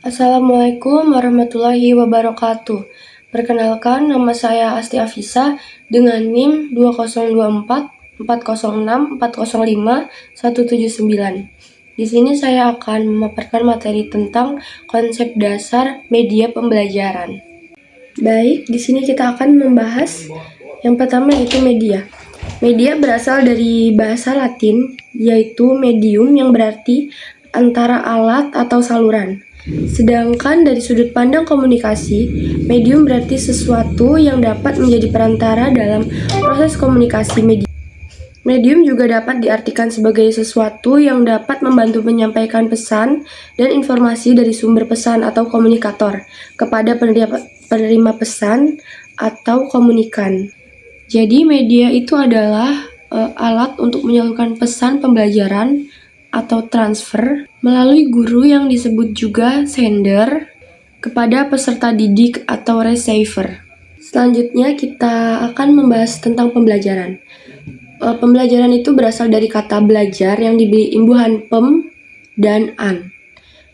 Assalamualaikum warahmatullahi wabarakatuh. Perkenalkan, nama saya Asti Afisa dengan NIM 2024 406 405 179. Di sini saya akan memaparkan materi tentang konsep dasar media pembelajaran. Baik, di sini kita akan membahas yang pertama yaitu media. Media berasal dari bahasa Latin, yaitu medium yang berarti antara alat atau saluran. Sedangkan dari sudut pandang komunikasi, medium berarti sesuatu yang dapat menjadi perantara dalam proses komunikasi media. Medium juga dapat diartikan sebagai sesuatu yang dapat membantu menyampaikan pesan dan informasi dari sumber pesan atau komunikator kepada penerima pesan atau komunikan. Jadi media itu adalah alat untuk menyalurkan pesan pembelajaran atau transfer melalui guru yang disebut juga sender kepada peserta didik atau receiver. Selanjutnya kita akan membahas tentang pembelajaran. Pembelajaran itu berasal dari kata belajar yang diberi imbuhan pem dan an.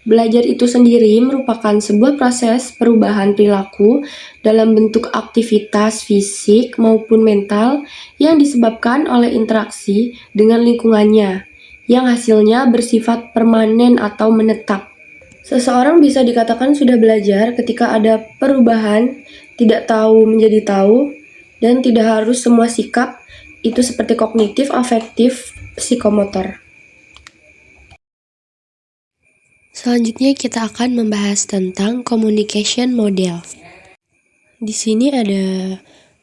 Belajar itu sendiri merupakan sebuah proses perubahan perilaku dalam bentuk aktivitas fisik maupun mental yang disebabkan oleh interaksi dengan lingkungannya, yang hasilnya bersifat permanen atau menetap. Seseorang bisa dikatakan sudah belajar ketika ada perubahan, tidak tahu menjadi tahu, dan tidak harus semua sikap itu seperti kognitif, afektif, psikomotor. Selanjutnya kita akan membahas tentang communication model. Di sini ada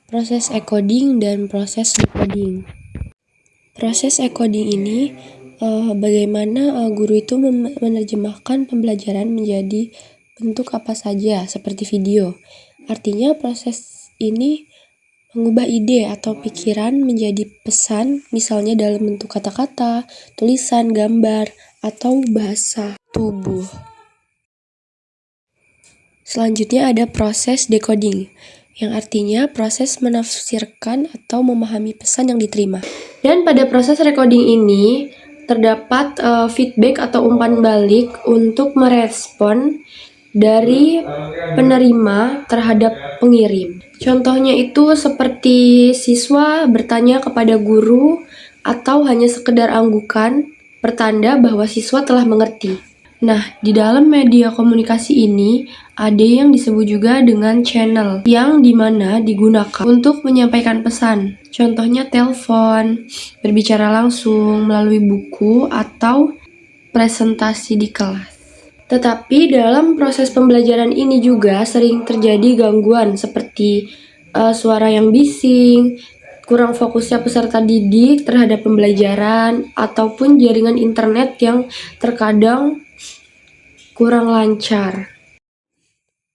proses encoding dan proses decoding. Proses encoding ini bagaimana guru itu menerjemahkan pembelajaran menjadi bentuk apa saja seperti video. Artinya proses ini mengubah ide atau pikiran menjadi pesan, misalnya dalam bentuk kata-kata, tulisan, gambar, atau bahasa tubuh. Selanjutnya ada proses decoding, yang artinya proses menafsirkan atau memahami pesan yang diterima. Dan pada proses recording ini terdapat feedback atau umpan balik untuk merespon dari penerima terhadap pengirim. Contohnya itu seperti siswa bertanya kepada guru atau hanya sekedar anggukan pertanda bahwa siswa telah mengerti. Nah, di dalam media komunikasi ini ada yang disebut juga dengan channel yang dimana digunakan untuk menyampaikan pesan. Contohnya telepon, berbicara langsung melalui buku, atau presentasi di kelas. Tetapi dalam proses pembelajaran ini juga sering terjadi gangguan seperti suara yang bising, kurang fokusnya peserta didik terhadap pembelajaran, ataupun jaringan internet yang terkadang kurang lancar.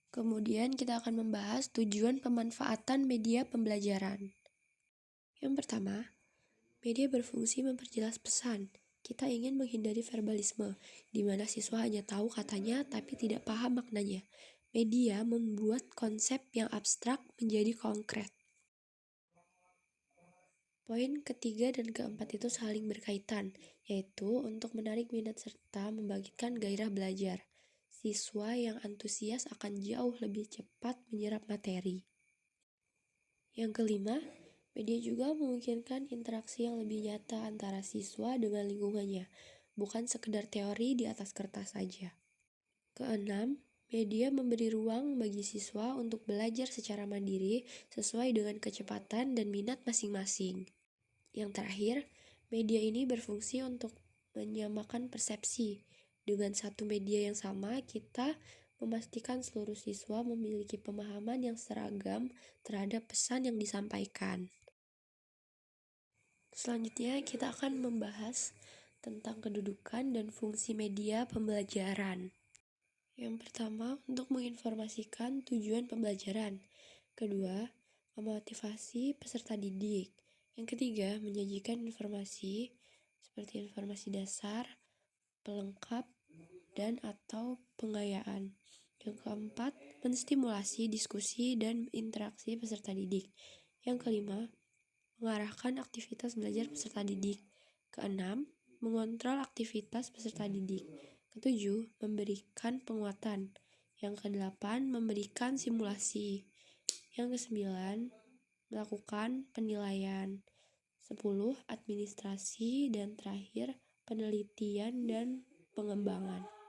Kemudian kita akan membahas tujuan pemanfaatan media pembelajaran. Yang pertama, media berfungsi memperjelas pesan. Kita ingin menghindari verbalisme, di mana siswa hanya tahu katanya tapi tidak paham maknanya. Media membuat konsep yang abstrak menjadi konkret. Poin ketiga dan keempat itu saling berkaitan, yaitu untuk menarik minat serta membangkitkan gairah belajar. Siswa yang antusias akan jauh lebih cepat menyerap materi. Yang kelima, media juga memungkinkan interaksi yang lebih nyata antara siswa dengan lingkungannya, bukan sekedar teori di atas kertas saja. Keenam, media memberi ruang bagi siswa untuk belajar secara mandiri sesuai dengan kecepatan dan minat masing-masing. Yang terakhir, media ini berfungsi untuk menyamakan persepsi. Dengan satu media yang sama, kita memastikan seluruh siswa memiliki pemahaman yang seragam terhadap pesan yang disampaikan. Selanjutnya, kita akan membahas tentang kedudukan dan fungsi media pembelajaran. Yang pertama, untuk menginformasikan tujuan pembelajaran. Kedua, memotivasi peserta didik. Yang ketiga, menyajikan informasi seperti informasi dasar, pelengkap, dan atau pengayaan. Yang keempat, menstimulasi diskusi dan interaksi peserta didik. Yang kelima, mengarahkan aktivitas belajar peserta didik. Keenam, mengontrol aktivitas peserta didik. Ketujuh, memberikan penguatan. Yang kedelapan, memberikan simulasi. Yang kesembilan, melakukan penilaian. 10, administrasi. Dan terakhir, penelitian dan pengembangan.